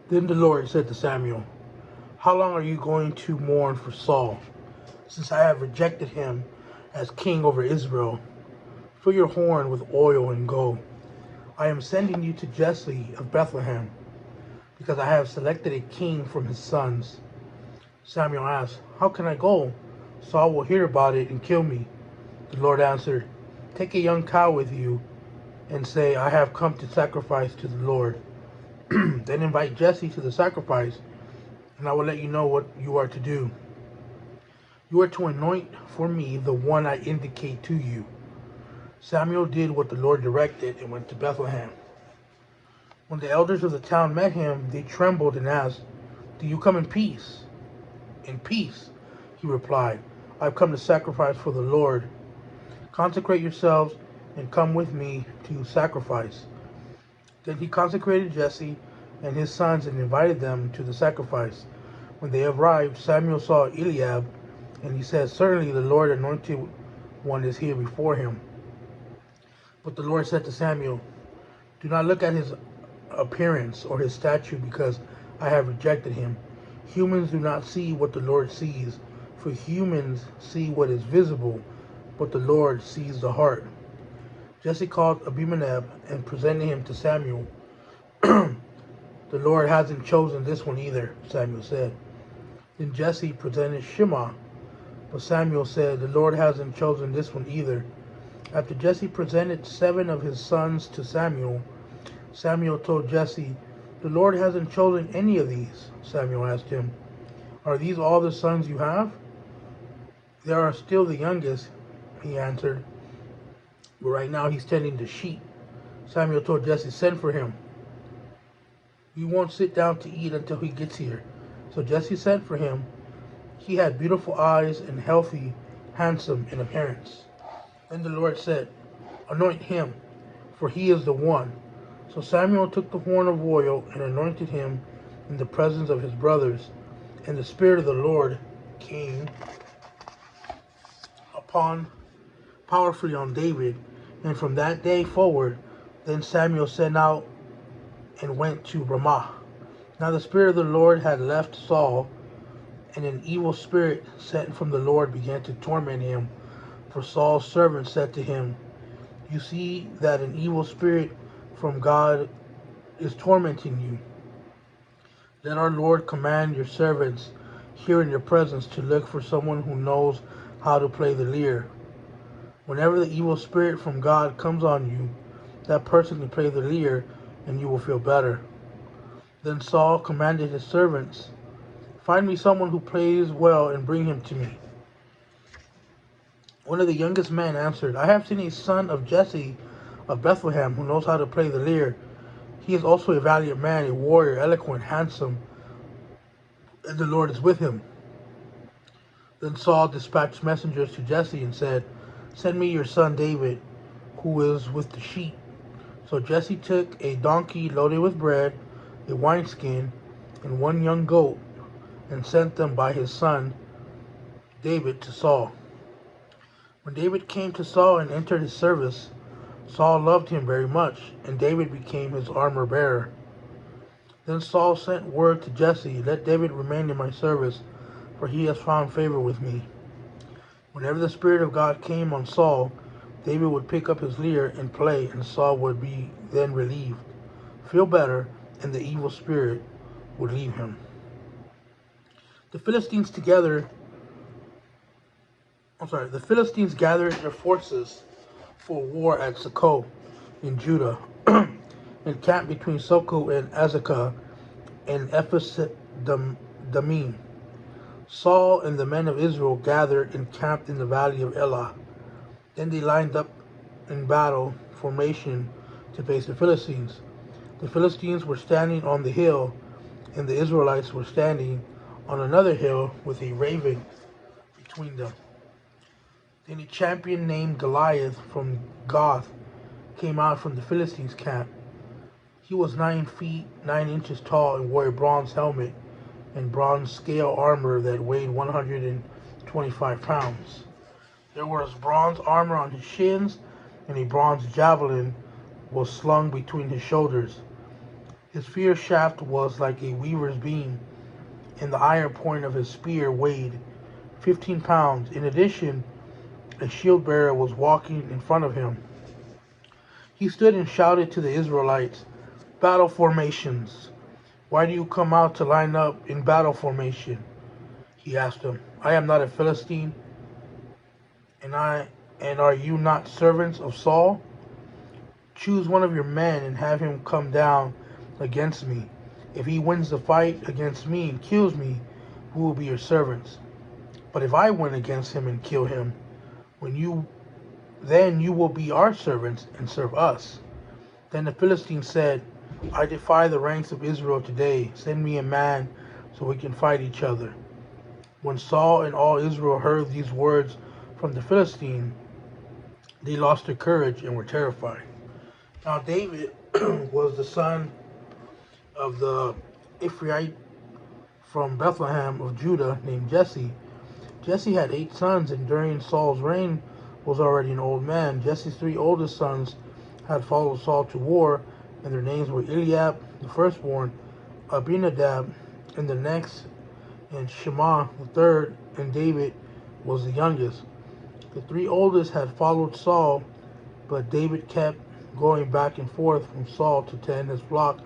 Then the Lord said to Samuel, "How long are you going to mourn for Saul, since I have rejected him as king over Israel? Fill your horn with oil and go. I am sending you to Jesse of Bethlehem, because I have selected a king from his sons." Samuel asked, "How can I go? Saul will hear about it and kill me." The Lord answered, "Take a young cow with you and say, 'I have come to sacrifice to the Lord.' Then invite Jesse to the sacrifice, and I will let you know what you are to do. You are to anoint for me the one I indicate to you." Samuel did what the Lord directed and went to Bethlehem. When the elders of the town met him, they trembled and asked, "Do you come in peace?" "In peace," he replied. "I've come to sacrifice for the Lord. Consecrate yourselves and come with me to sacrifice." Then he consecrated Jesse and his sons and invited them to the sacrifice. When they arrived, Samuel saw Eliab, and he said, "Certainly the Lord anointed one is here before him." But the Lord said to Samuel, "Do not look at his appearance or his stature, because I have rejected him. Humans do not see what the Lord sees, for humans see what is visible, but the Lord sees the heart." Jesse called Abimelech and presented him to Samuel. "The Lord hasn't chosen this one either," Samuel said. Then Jesse presented Shema, but Samuel said, "The Lord hasn't chosen this one either." After Jesse presented 7 of his sons to Samuel, Samuel told Jesse, "The Lord hasn't chosen any of these." Samuel asked him, "Are these all the sons you have?" "They are still the youngest," he answered, "but right now he's tending the sheep." Samuel told Jesse, "Send for him. We won't sit down to eat until he gets here." So Jesse sent for him. He had beautiful eyes and healthy, handsome in appearance. Then the Lord said, "Anoint him, for he is the one." So Samuel took the horn of oil and anointed him in the presence of his brothers. And the Spirit of the Lord came upon powerfully on David. And from that day forward, then Samuel set out and went to Ramah. Now the Spirit of the Lord had left Saul, and an evil spirit sent from the Lord began to torment him. For Saul's servant said to him, "You see that an evil spirit from God is tormenting you. Let our Lord command your servants here in your presence to look for someone who knows how to play the lyre. Whenever the evil spirit from God comes on you, that person can play the lyre, and you will feel better." Then Saul commanded his servants, "Find me someone who plays well and bring him to me." One of the youngest men answered, "I have seen a son of Jesse of Bethlehem who knows how to play the lyre. He is also a valiant man, a warrior, eloquent, handsome, and the Lord is with him." Then Saul dispatched messengers to Jesse and said, "Send me your son David, who is with the sheep." So Jesse took a donkey loaded with bread, a wineskin, and 1 young goat, and sent them by his son David to Saul. When David came to Saul and entered his service, Saul loved him very much, and David became his armor bearer. Then Saul sent word to Jesse, "Let David remain in my service, for he has found favor with me." Whenever the Spirit of God came on Saul, David would pick up his lyre and play, and Saul would be then relieved, feel better, and the evil spirit would leave him. The Philistines gathered their forces for war at Succoth in Judah, and camped between Succoth and Azekah and Ephes-Dammim. Saul and the men of Israel gathered and camped in the valley of Elah. Then they lined up in battle formation to face the Philistines. The Philistines were standing on the hill, and the Israelites were standing on another hill with a raven between them. Then a champion named Goliath from Gath came out from the Philistines' camp. He was 9 feet 9 inches tall and wore a bronze helmet and bronze scale armor that weighed 125 pounds. There was bronze armor on his shins, and a bronze javelin was slung between his shoulders. His spear shaft was like a weaver's beam, and the iron point of his spear weighed 15 pounds. In addition, a shield bearer was walking in front of him. He stood and shouted to the Israelites, "Battle formations! Why do you come out to line up in battle formation?" He asked them. "I am not a Philistine, and are you not servants of Saul? Choose one of your men and have him come down against me. If he wins the fight against me and kills me, we will be your servants. But if I win against him and kill him, then you will be our servants and serve us." Then the Philistine said, "I defy the ranks of Israel today. Send me a man so we can fight each other." When Saul and all Israel heard these words from the Philistine, they lost their courage and were terrified. Now David was the son of the Ephraite from Bethlehem of Judah named Jesse. Jesse had 8 sons, and during Saul's reign was already an old man. Jesse's 3 oldest sons had followed Saul to war, and their names were Eliab, the firstborn, Abinadab, and the next, and Shema, the third, and David was the youngest. The 3 oldest had followed Saul, but David kept going back and forth from Saul to tend his flock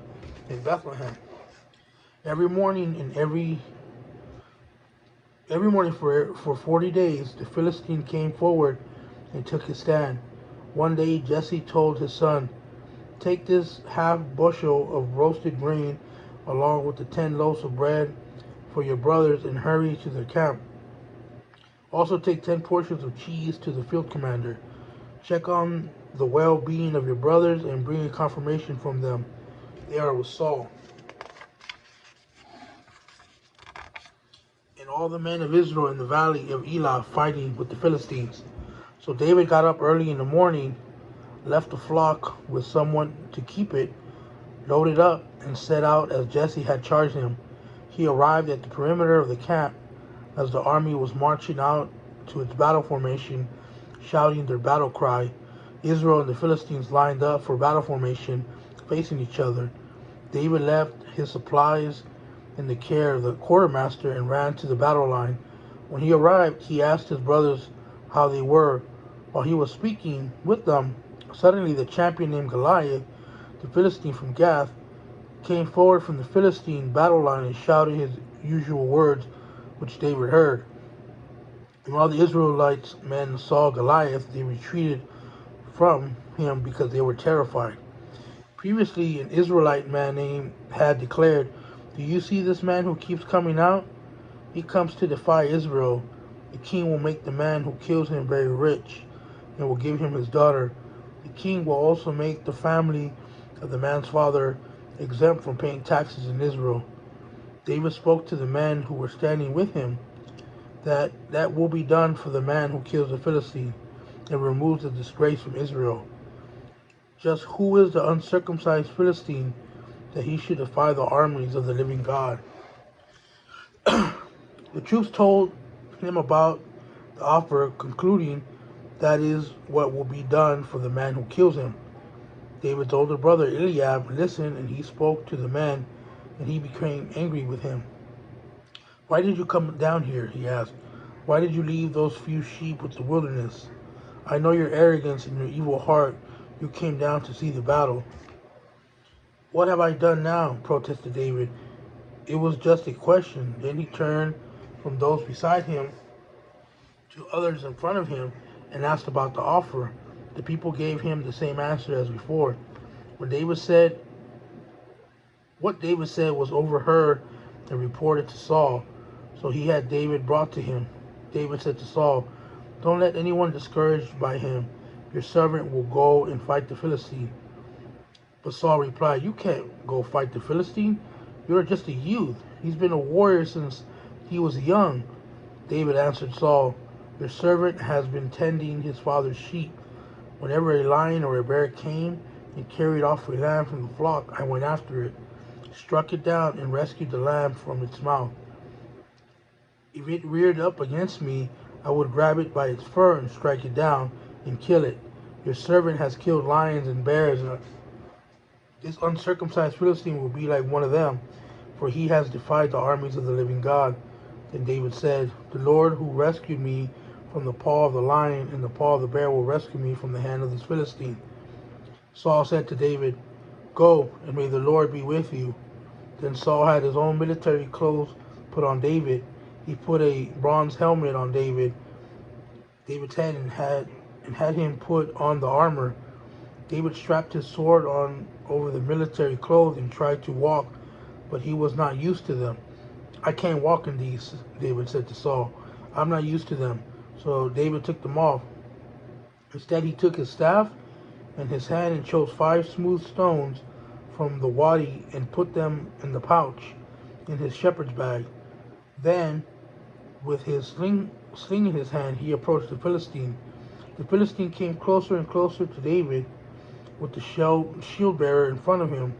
in Bethlehem. Every morning for 40 days, the Philistine came forward and took his stand. One day Jesse told his son, "Take this half bushel of roasted grain along with the 10 loaves of bread for your brothers and hurry to their camp. Also take 10 portions of cheese to the field commander. Check on the well-being of your brothers and bring a confirmation from them. They are with Saul." And all the men of Israel in the valley of Elah fighting with the Philistines. So David got up early in the morning, left the flock with someone to keep it, loaded up, and set out as Jesse had charged him. He arrived at the perimeter of the camp as the army was marching out to its battle formation, shouting their battle cry. Israel and the Philistines lined up for battle formation, facing each other. David left his supplies in the care of the quartermaster and ran to the battle line. When he arrived, he asked his brothers how they were. While he was speaking with them, suddenly the champion named Goliath, the Philistine from Gath, came forward from the Philistine battle line and shouted his usual words, which David heard. And while the Israelites men saw Goliath, they retreated from him because they were terrified. Previously, an Israelite man had declared, "Do you see this man who keeps coming out? He comes to defy Israel. The king will make the man who kills him very rich and will give him his daughter. The king will also make the family of the man's father exempt from paying taxes in Israel." David spoke to the men who were standing with him that will be done for the man who kills the Philistine and removes the disgrace from Israel. Just who is the uncircumcised Philistine that he should defy the armies of the living God? The troops told him about the offer, concluding, "That is what will be done for the man who kills him." David's older brother Eliab listened, and he spoke to the man, and he became angry with him. "Why did you come down here?" he asked. "Why did you leave those few sheep with the wilderness? I know your arrogance and your evil heart. You came down to see the battle." "What have I done now?" protested David. "It was just a question." Then he turned from those beside him to others in front of him and asked about the offer. The people gave him the same answer as before. What David said was overheard and reported to Saul, so he had David brought to him. David said to Saul, "Don't let anyone discouraged by him. Your servant will go and fight the Philistine." But Saul replied, "You can't go fight the Philistine. You're just a youth. He's been a warrior since he was young." David answered Saul, "Your servant has been tending his father's sheep. Whenever a lion or a bear came and carried off a lamb from the flock, I went after it, struck it down, and rescued the lamb from its mouth. If it reared up against me, I would grab it by its fur and strike it down and kill it. Your servant has killed lions and bears This uncircumcised Philistine will be like one of them, for he has defied the armies of the living God. Then David said, The Lord who rescued me from the paw of the lion and the paw of the bear will rescue me from the hand of this Philistine. Saul said to David, Go, and may the Lord be with you. Then Saul had his own military clothes put on David. He put a bronze helmet on David's head, and had him put on the armor. David strapped his sword on over the military clothes and tried to walk, but he was not used to them. I can't walk in these, David said to Saul. I'm not used to them. So David took them off. Instead, he took his staff in his hand and chose 5 smooth stones from the wadi and put them in the pouch in his shepherd's bag. Then, with his sling in his hand, he approached the Philistine. The Philistine came closer and closer to David with the shield bearer in front of him.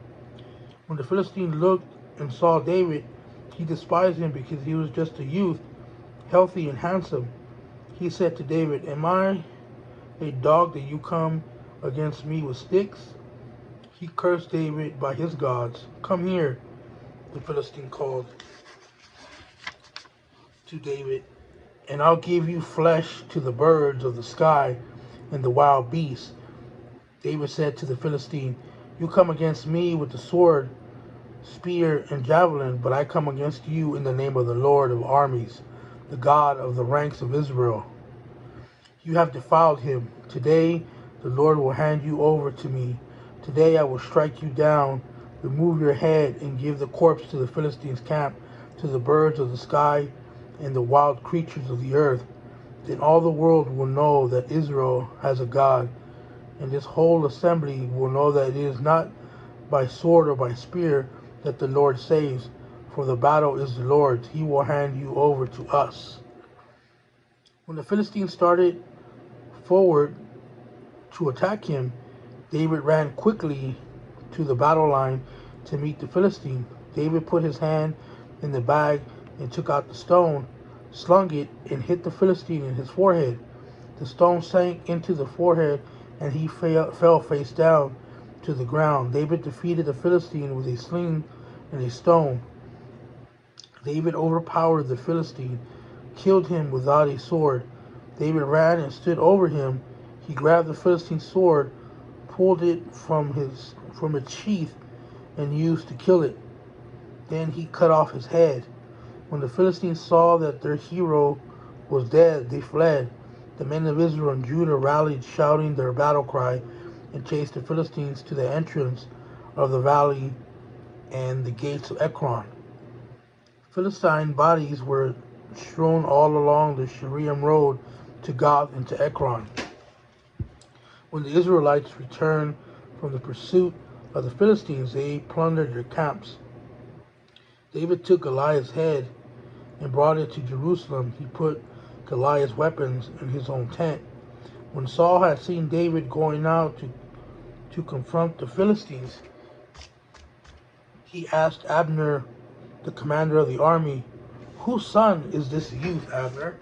When the Philistine looked and saw David, he despised him because he was just a youth, healthy and handsome. He said to David, Am I a dog that you come against me with sticks? He cursed David by his gods. Come here, the Philistine called to David, and I'll give you flesh to the birds of the sky and the wild beasts. David said to the Philistine, You come against me with the sword, spear, and javelin, but I come against you in the name of the Lord of armies, the God of the ranks of Israel. You have defiled him. Today the Lord will hand you over to me. Today I will strike you down, remove your head, and give the corpse to the Philistines' camp, to the birds of the sky and the wild creatures of the earth. Then all the world will know that Israel has a God, and this whole assembly will know that it is not by sword or by spear that the Lord saves, for the battle is the Lord's. He will hand you over to us. When the Philistines started forward to attack him, David ran quickly to the battle line to meet the Philistine. David put his hand in the bag and took out the stone, slung it, and hit the Philistine in his forehead. The stone sank into the forehead, and he fell face down to the ground. David defeated the Philistine with a sling and a stone. David overpowered the Philistine, killed him without a sword. David ran and stood over him. He grabbed the Philistine's sword, pulled it from its sheath, and used to kill it. Then he cut off his head. When the Philistines saw that their hero was dead, they fled. The men of Israel and Judah rallied, shouting their battle cry, and chased the Philistines to the entrance of the valley and the gates of Ekron. Philistine bodies were strewn all along the Shiraim road to Gath and to Ekron. When the Israelites returned from the pursuit of the Philistines, they plundered their camps. David took Goliath's head and brought it to Jerusalem. He put Goliath's weapons in his own tent. When Saul had seen David going out to confront the Philistines, he asked Abner, the commander of the army, Whose son is this youth, Abner?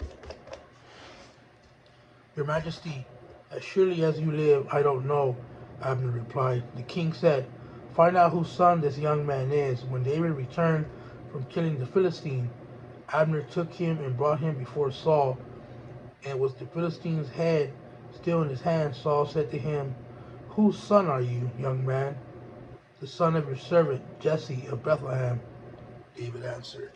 Your Majesty, as surely as you live, I don't know, Abner replied. The king said, Find out whose son this young man is. When David returned from killing the Philistine, Abner took him and brought him before Saul. And with the Philistine's head still in his hand, Saul said to him, Whose son are you, young man? The son of your servant Jesse of Bethlehem, David answered.